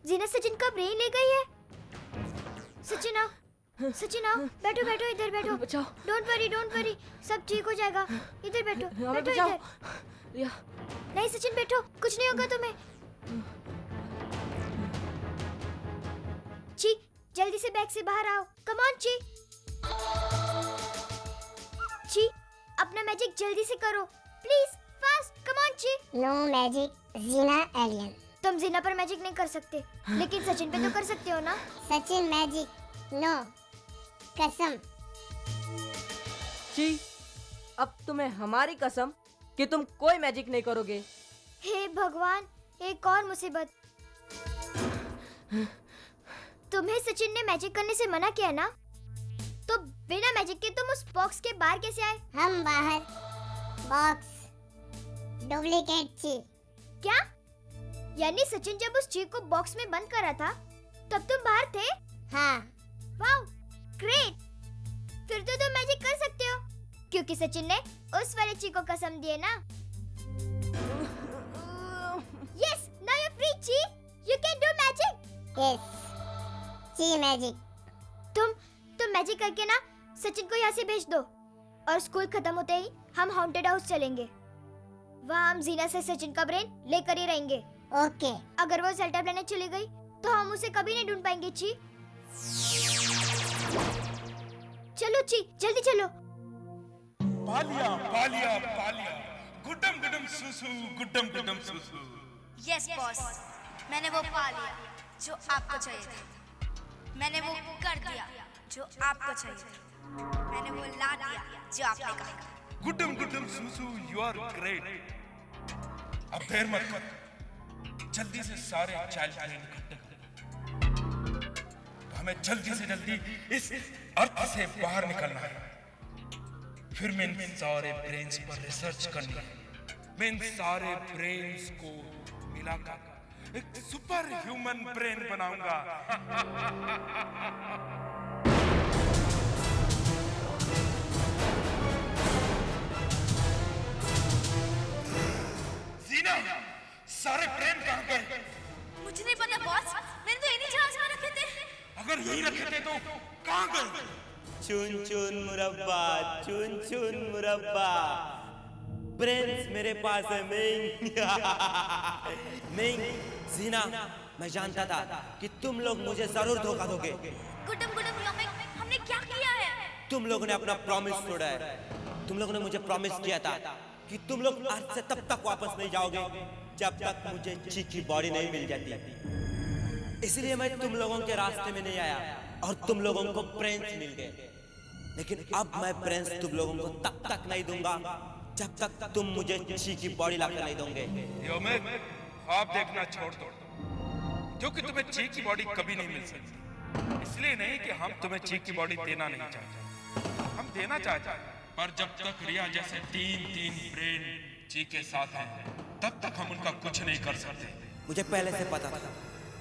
जीना सचिन का ब्रेन ले गई है। सचिन आओ, सचिन आओ, बैठो बैठो, इधर बैठो। बचाओ। डोंट वरी, सब ठीक हो जाएगा। इधर बैठो, हमें बैठो बचाओ। इधर। रिया, नहीं सचिन बैठो, कुछ नहीं होगा तुम्हें। ची, जल्दी से बैग से बाहर आओ। कम ऑन ची। ची, अपना मैजिक जल्दी से करो प्लीज, फास्ट, कम ऑन ची। नो मैजिक जीना एलियन। तुम जीना पर मैजिक नहीं कर सकते, लेकिन सचिन पे तो कर सकते हो ना। सचिन मैजिक नो, कसम। ची, अब तुम्हें हमारी कसम कि तुम कोई मैजिक नहीं करोगे। हे भगवान, एक और मुसीबत। तुम्हें सचिन ने मैजिक करने से मना किया ना, तो बिना मैजिक के तुम उस बॉक्स के बाहर कैसे आए? हम बाहर बॉक्स डुप्लीकेट चीज। क्या? यानी सचिन जब उस चीज को बॉक्स में बंद कर रहा था तब तुम बाहर थे? हाँ, वाओ, ग्रेट। फिर तो तुम मैजिक कर सकते हो, क्योंकि सचिन ने उस वाले चीज को कसम दी है ना। यस, नाउ यू फ्री ची, you can do magic. Yes ची मैजिक। तुम मैजिक करके ना सचिन को यहाँ से भेज दो, और स्कूल खत्म होते ही हम हॉन्टेड हाउस चलेंगे। वहाँ हम जीना से सचिन का ब्रेन लेकर ही रहेंगे। ओके। अगर वो सेल्टा प्लेनेट चली गई तो हम उसे कभी नहीं ढूंढ पाएंगे ची। चलो ची, जल्दी चलो। पालिया पालिया पालिया, गुड्डम गुड्डम सुसु, गुड्डम गुड्डम सुसु। यस बॉस, मैंने वो पा लिया जो आपको चाहिए था। मैंने वो कर दिया जो आपको चाहिए था। मैंने वो ला दिया जो आपने कहा। गुड्डम गुड्डम सुसु, यू आर ग्रेट। अब देर मत कर, जल्दी से सारे चाइल्ड ब्रेन इकट्ठे करो। तो हमें जल्दी से जल्दी इस अर्थ से बाहर निकलना है। फिर मैं इन सारे ब्रेन्स पर रिसर्च करनी है। मैं इन सारे ब्रेन्स को मिलाकर एक सुपर ह्यूमन ब्रेन बनाऊंगा। जीना, सारे ब्रेन कहाँ गए? मुझे नहीं पता बॉस, मैंने तो इन्हीं जहाज में रखे थे। अगर यही रखे थे तो कहाँ गए? चुन चुन मुरब्बा, चुन चुन मुरब्बा। ब्रेन्स मेरे पास है मिंग। मिंग, जीना, मैं जानता था कि तुम लोग मुझे जरूर धोखा दोगे। गुड्डम गुड्डम योमिक, हमने क्या किया है? तुम लोगों ने अपना प्रॉमिस तोड़ा है। तुम लोगों ने मुझे प्रॉमिस किया था कि तुम लोग अर्थ से तब तक वापस नहीं जाओगे जब तक मुझे ची की बॉडी नहीं मिल जाती। इसलिए मैं तुम लोगों के रास्ते में नहीं आया और तुम लोगों को ब्रेन्स मिल गए। लेकिन अब मैं ब्रेन्स तुम लोगों को तब तक नहीं दूंगा जब तक तुम मुझे ची की बॉडी लाकर नहीं दोगे। योमिक, ख्वाब देखना छोड़ दो, क्योंकि तुम्हें ची की बॉडी कभी नहीं मिल सकती। इसलिए नहीं कि हम तुम्हें ची की बॉडी देना नहीं चाहते, हम देना चाहते हैं। पर जब तक रिया जैसे तीन ब्रेन ची के साथ हैं, तब तक हम उनका कुछ नहीं कर सकते। मुझे पहले से पता था,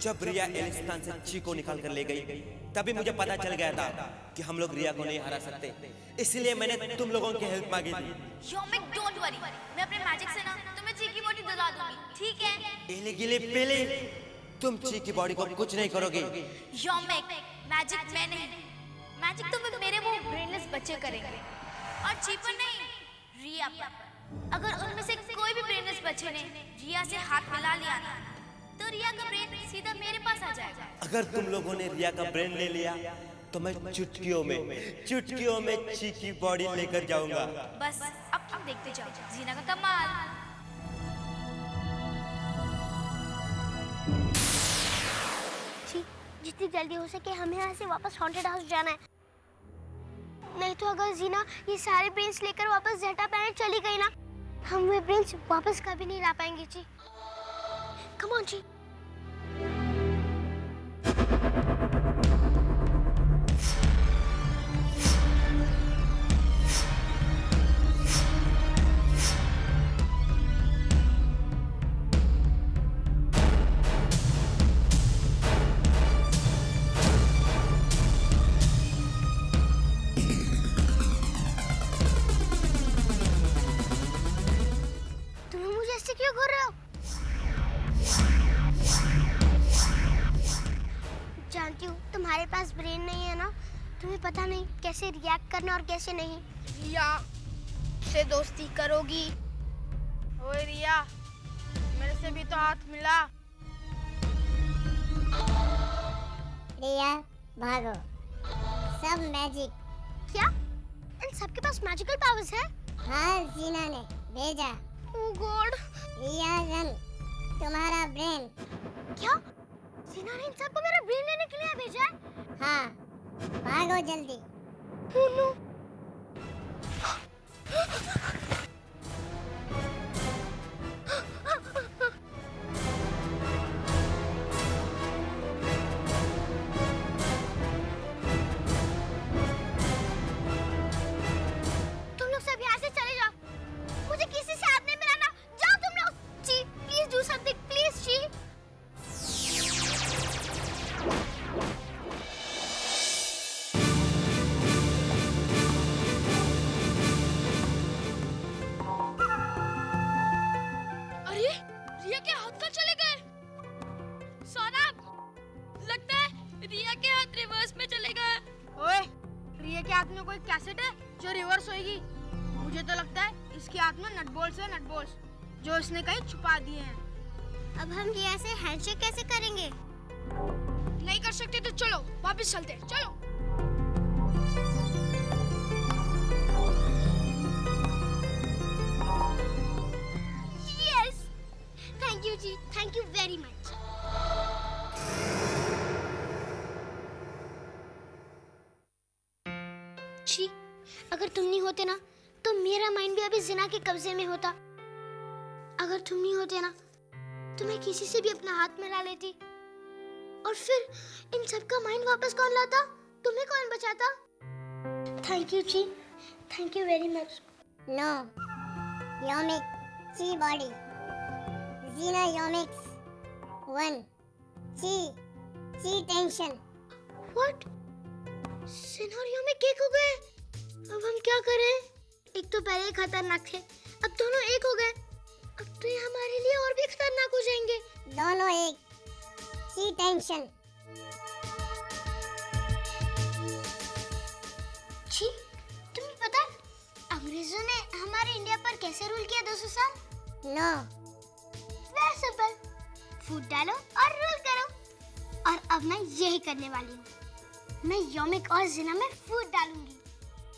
जब रिया एलिस्तान से ची को निकाल कर ले गई तभी मुझे पता चल गया था कि हम लोग रिया को नहीं हरा सकते। इसलिए मैंने तुम लोगों की हेल्प मांगी थी। योमिक डोंट वरी, मैं अपने मैजिक से ना तुम्हें ची की बॉडी दिला दूंगी, ठीक है? एले गिले पेले, तुम ची की बॉडी को कुछ नहीं करोगे। योमिक, मैजिक मैं नहीं, मैजिक तो मेरे वो ब्रेनलेस बच्चे करेंगे, और ची पर नहीं, रिया पर। अगर उनमें से कोई भी ब्रेनलेस बच्चे ने रिया से हाथ मिला लिया ना, तो रिया का ब्रेन सीधा मेरे पास आ जाएगा। अगर तुम लोगों ने रिया का ब्रेन ले लिया तो मैं चुटकियों में ची की बॉडी लेकर जाऊंगा। बस अब तुम देखते जाओ जीना का कमाल। जी, जितनी जल्दी हो सके हमें यहाँ से वापस हॉन्टेड हाउस जाना है। नहीं तो अगर जीना ये सारे ब्रेन्स लेकर वापस जेटा प्लैनेट चली गई ना, हम वे ब्रेन्स वापस कभी नहीं ला पाएंगे जी। कम ऑन जी। तुम्हें मुझे ऐसे क्यों घूर रहे हो? तुम्हारे पास ब्रेन नहीं है ना, तुम्हें पता नहीं कैसे रिएक्ट करना और कैसे नहीं। रिया से दोस्ती करोगी? ओए रिया, मेरे से भी तो हाथ मिला। रिया भागो, सब मैजिक। क्या इन सबके पास मैजिकल पावर्स है? हाँ, जीना ने भेजा। ओह गॉड। रिया रन, तुम्हारा ब्रेन। क्या जीना ने इन सबको मेरा ब्रेन लेने के लिए भेजा है? हाँ, भागो जल्दी। Oh no. तुम लोग सब यहाँ से चले जाओ, मुझे किसी से हाथ नहीं मिलाना। जाओ तुम लोग। जी प्लीज डू समथिंग, प्लीज जी। अरे रिया के हाथ कहाँ चले गए? सौरभ, लगता है रिया के हाथ रिवर्स में चले गए। ओए, रिया के हाथ में कोई कैसेट है जो रिवर्स होएगी? मुझे तो लगता है इसके हाथ में नट बोल्ट्स है, नट बोल्ट्स, जो इसने कहीं छुपा दिए हैं। अब हम रिया से हैंडशेक कैसे करेंगे? नहीं कर सकते तो चलो वापस चलते हैं, चलो। यस, थैंक यू जी, थैंक यू वेरी मच। जी, अगर तुम नहीं होते ना तो मेरा माइंड भी अभी जिना के कब्जे में होता। अगर तुम नहीं होते ना तो मैं किसी से भी अपना हाथ मिला लेती, और फिर इन सब का माइंड वापस कौन लाता? तुम्हें कौन बचाता? थैंक यू जी, thank you very much. No, योमिक ची बॉडी, जीना योमिक्स 1, ची टेंशन। व्हाट? सिनेरियो में केक हो गए। अब हम क्या करें? एक तो पहले ही खतरनाक थे, अब दोनों एक हो गए। अब तो ये हमारे लिए और भी खतरनाक हो जाएंगे। दोनों एक, सी टेंशन। जी, तुम्हें पता है अंग्रेजों ने हमारे इंडिया पर कैसे रूल किया 200 साल? नो, वेरी सिंपल, फूट डालो और रूल करो। और अब मैं यही करने वाली हूँ। मैं योमिक और जिना में फूट डालूंगी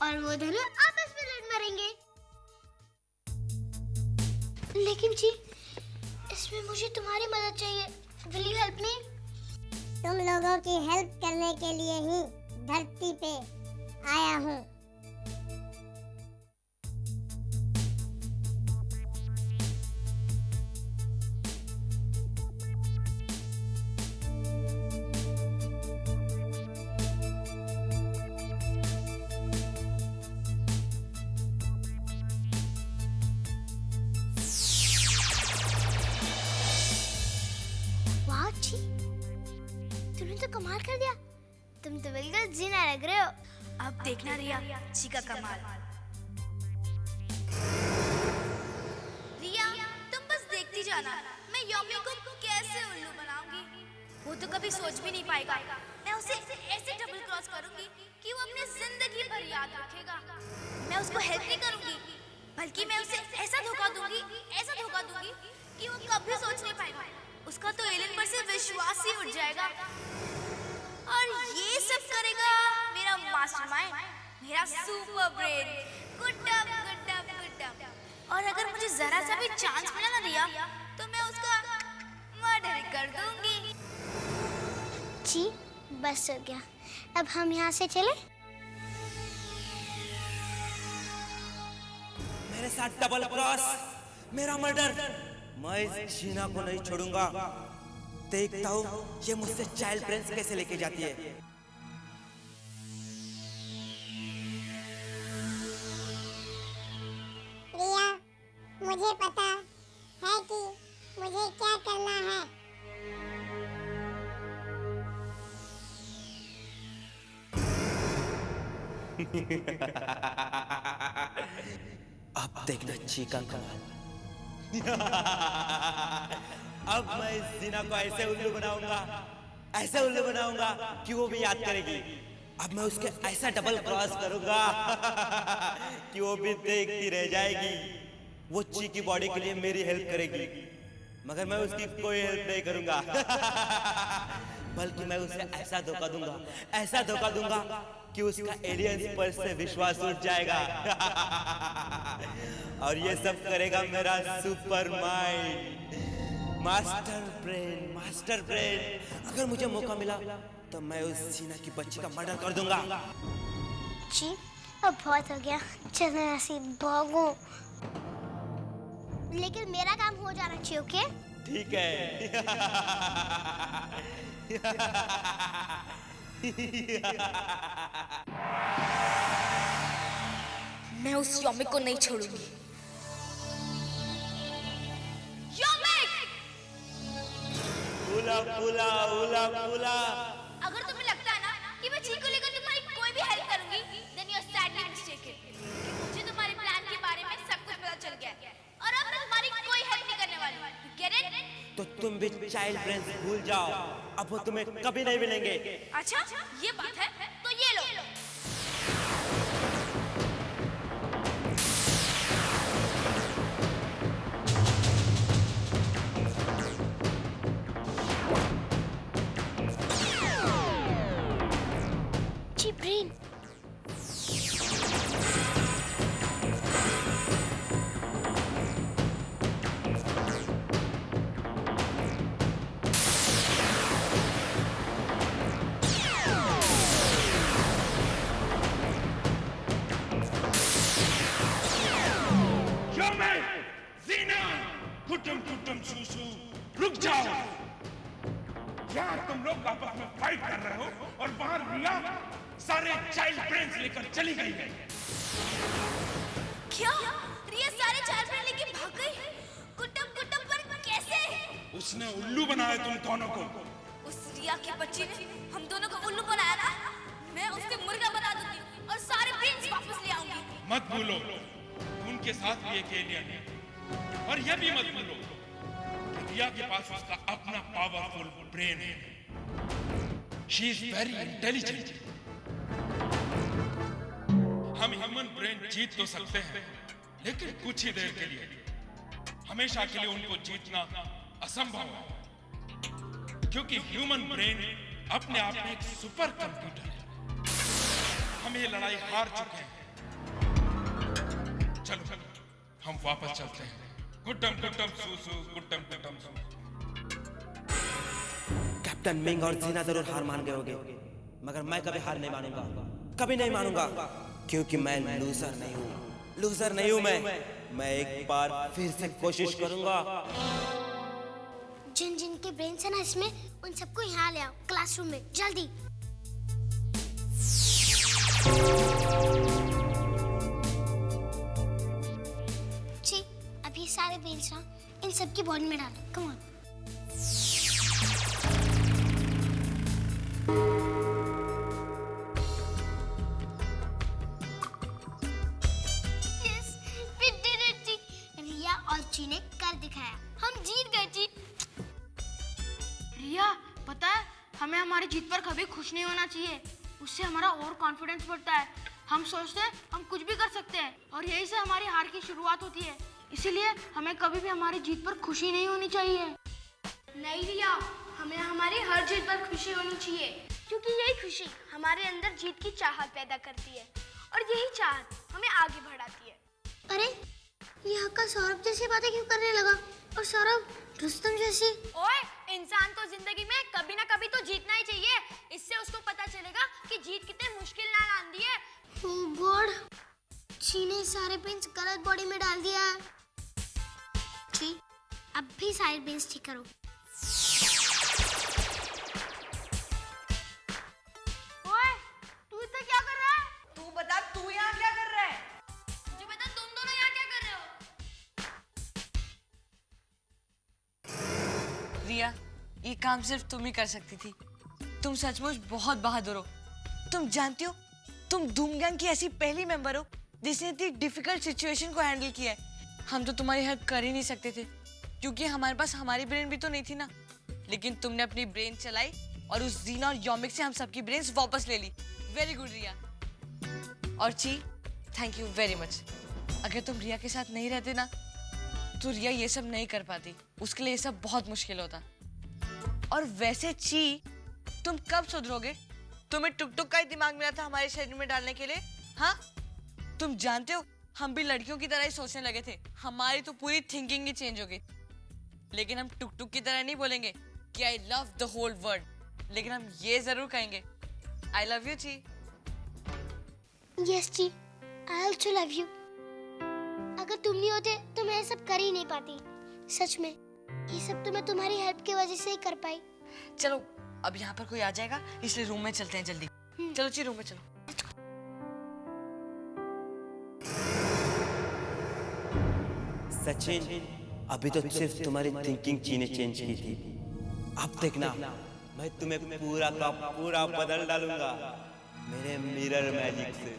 और वो दोनों आपस में लड़ मरेंगे। लेकिन जी, इसमें मुझे तुम्हारी मदद चाहिए। Will you help me? तुम लोगों की हेल्प करने के लिए ही धरती पे आया हूँ। वाह जी, तुमने तो कमाल कर दिया। तुम तो बिल्कुल जीना लग रहे हो। अब देखना रिया जी का कमाल। रिया, तुम बस देखती जाना, मैं योमी को कैसे उल्लू बनाऊंगी। वो तो कभी सोच भी नहीं पाएगा। मैं उसे ऐसे डबल क्रॉस करूंगी कि वो अपने जिंदगी भर याद रखेगा। मैं उसको हेल्प नहीं करूंगी, बल्कि मैं उसे ऐसा धोखा दूंगी कि वो कभी सोच नहीं पाएगा। उसका तो एलियन पर से विश्वास ही उठ जाएगा। और ये सब करेगा मेरा मास्टरमाइंड, मेरा सुपर ब्रेन। गुड। और अगर मुझे जरा सा भी चांस मिला ना रिया, तो मैं उसका मर्डर कर दूंगी। जी, बस हो गया। अब हम यहाँ से चले। मेरे साथ डबल क्रॉस, मेरा मर्डर। मैं इस जीना को नहीं छोड़ूंगा। देखता हूँ ये मुझसे चाइल्ड प्रिंस कैसे लेके जाती है। रिया, मुझे पता है कि मुझे क्या करना है। अब देखना चीका कमाल। अब मैं इस जीना को ऐसे उल्लू बनाऊंगा ऐसा उल्लू बनाऊंगा कि वो भी याद करेगी। अब मैं उसके ऐसा डबल क्रॉस करूंगा कि वो भी देखती रह जाएगी। वो ची की बॉडी के लिए मेरी हेल्प करेगी, मगर मैं उसकी कोई हेल्प नहीं करूंगा बल्कि मैं उसे ऐसा धोखा दूंगा कि उसका एलियंस पर से विश्वास उठ जाएगा और ये सब करेगा मेरा सुपर माइंड, मास्टर ब्रेन। अगर मुझे मौका मिला तो मैं उस जीना की बच्ची का मर्डर कर दूंगा। जी अब बहुत हो गया, चलो ऐसे भागो, लेकिन मेरा काम हो जाना चाहिए। ओके ठीक है मैं उस योमिक को नहीं छोड़ूंगी। योमिक! उला पुला उला पुला। अगर तुम्हें लगता है ना कि मैं चीकू लेकर तुम्हारी कोई भी हेल्प करूंगी, then you are sadly mistaken। मुझे तुम्हारे प्लान के बारे में सब कुछ पता चल गया है और अब मैं तुम्हारी कोई हेल्प नहीं करने वाली। You get it? तो तुम भी चाइल्ड फ्रेंड्स भूल जाओ, अब वो तुम्हें कभी नहीं मिलेंगे। अच्छा ये बात है, तो ये लो। जी ब्रेन, कुटुम सुसु, रुक जाओ। यहाँ तुम लोग आपस में फाइट कर रहे हो और वहाँ रिया सारे चाइल्ड ब्रेन्स लेकर चली गई है। क्या रिया सारे चाइल्ड ब्रेन लेके भाग गई? कुटुम पर कैसे? उसने उल्लू बनाया तुम दोनों को। उस रिया की बच्ची ने हम दोनों को उल्लू बनाया ना। मैं उसके मुर्गा बना दूंगी और सारे ब्रेन्स वापस ले आऊंगी। मत भूलो उनके साथ भी एक एलियन है, और यह भी मत भूलो रिया के पास उसका अपना पावरफुल ब्रेन है। She is very intelligent. हम ह्यूमन ब्रेन जीत तो सकते हैं, लेकिन कुछ ही देर के लिए, हमेशा के लिए उनको जीतना असंभव है, क्योंकि ह्यूमन ब्रेन अपने आप में एक सुपर कंप्यूटर है। हम ये लड़ाई हार चुके हैं। चलो हम वापस चलते हैं। कुटुम सुसु, कुटुम सु। कैप्टन मिंग और जीना जरूर हार मान गए होंगे, मगर मैं कभी हार नहीं मानूंगा, कभी नहीं मानूंगा, क्योंकि मैं लूजर नहीं हूँ। मैं एक बार फिर से कोशिश करूंगा। जिन के ब्रेन है ना इसमें, उन सबको यहाँ ले आओ क्लासरूम में, जल्दी। जी अब ये सारे ब्रेन्स ना इन सबकी बॉडी में डालो। Come on. रिया और ची ने कर दिखाया, हम जीत गए। जी रिया, पता है हमें हमारी जीत पर कभी खुश नहीं होना चाहिए, उससे हमारा और कॉन्फिडेंस बढ़ता है। हम सोचते हैं हम कुछ भी कर सकते हैं और यही से हमारी हार की शुरुआत होती है। इसीलिए हमें कभी भी हमारी जीत पर खुशी नहीं होनी चाहिए। नहीं रिया, हमें हमारी हर जीत पर खुशी होनी चाहिए, क्योंकि यही खुशी हमारे अंदर जीत की चाहत पैदा करती है और यही चाहत हमें आगे बढ़ाती है। अरे ये हक्का सौरभ जैसी बातें क्यों करने लगा? और सौरभ रुस्तम जैसी? ओए, इंसान को जिंदगी में कभी ना कभी तो जीतना ही चाहिए। इससे उसको पता चलेगा कि जीत कितनी मुश्किल नाल आंदी है। ओह गॉड, ची ने सारे पेंस गलत बॉडी में डाल दिया है। ची, अब भी सारे पेंस ठीक करो। ओए, तू इतना क्या कर रहा है? तू बता, तू यहाँ क्या कर रहा है? मुझे बता तुम दोनों यहाँ क्या कर रहे हो? रिया, ये काम सिर्फ तुम ही कर सकती थी। तुम सचमुच बहुत बहादुर हो। तुम जानती हो, तुम धूम गैंग की ऐसी पहली मेंबर हो जिसने इतनी डिफिकल्ट सिचुएशन को हैंडल किया है। हम तो तुम्हारी हेल्प कर ही नहीं सकते थे, क्योंकि हमारे पास हमारी ब्रेन भी तो नहीं थी ना। लेकिन तुमने अपनी ब्रेन चलाई और उस जीना और योमिक से हम सबकी ब्रेन्स वापस ले ली। वेरी गुड रिया। और ची, थैंक यू वेरी मच। अगर तुम रिया के साथ नहीं रहते ना तो रिया ये सब नहीं कर पाती, उसके लिए ये सब बहुत मुश्किल होता। और वैसे ची, तुम कब सुधरोगे? तुम्हें टुक टुक का ही दिमाग मिला था हमारे शरीर में डालने के लिए, हाँ? तुम जानते हो हम भी लड़कियों की तरह ही सोचने लगे थे, हमारी तो पूरी थिंकिंग ही चेंज हो गई। लेकिन हम टुक टुक की तरह नहीं बोलेंगे कि I love the whole world, लेकिन हम ये जरूर कहेंगे आई लव यू ची। यस जी, आई ऑल्सो लव यू। अगर तुम नहीं होते तो मैं ये सब कर ही नहीं पाती। सच में ये सब तो मैं तुम्हारी हेल्प की वजह से ही कर पाई। चलो अब यहाँ पर कोई आ जाएगा, इसलिए रूम में चलते हैं जल्दी। चलो ची, रूम में चलो। सचिन, अभी तो सिर्फ तुम्हारी थिंकिंग ची ने चेंज की थी, अब देखना मैं तुम्हें पूरा का पूरा बदल डालूंगा मेरे मिरर मैजिक से।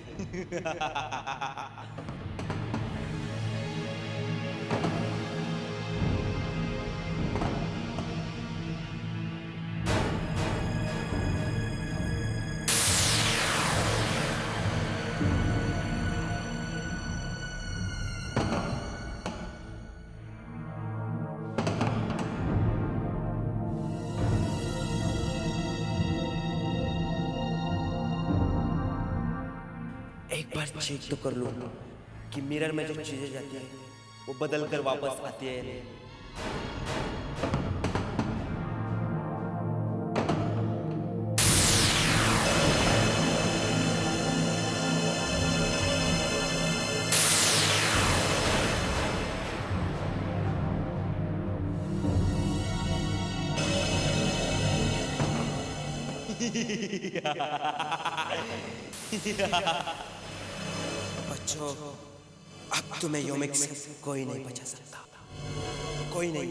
एक बार चेक तो कर लो कि मिरर में जो चीजें जाती है वो बदल कर वापस आती है। बच्चों, अब तुम्हें योमिक से कोई नहीं बचा सकता, कोई नहीं।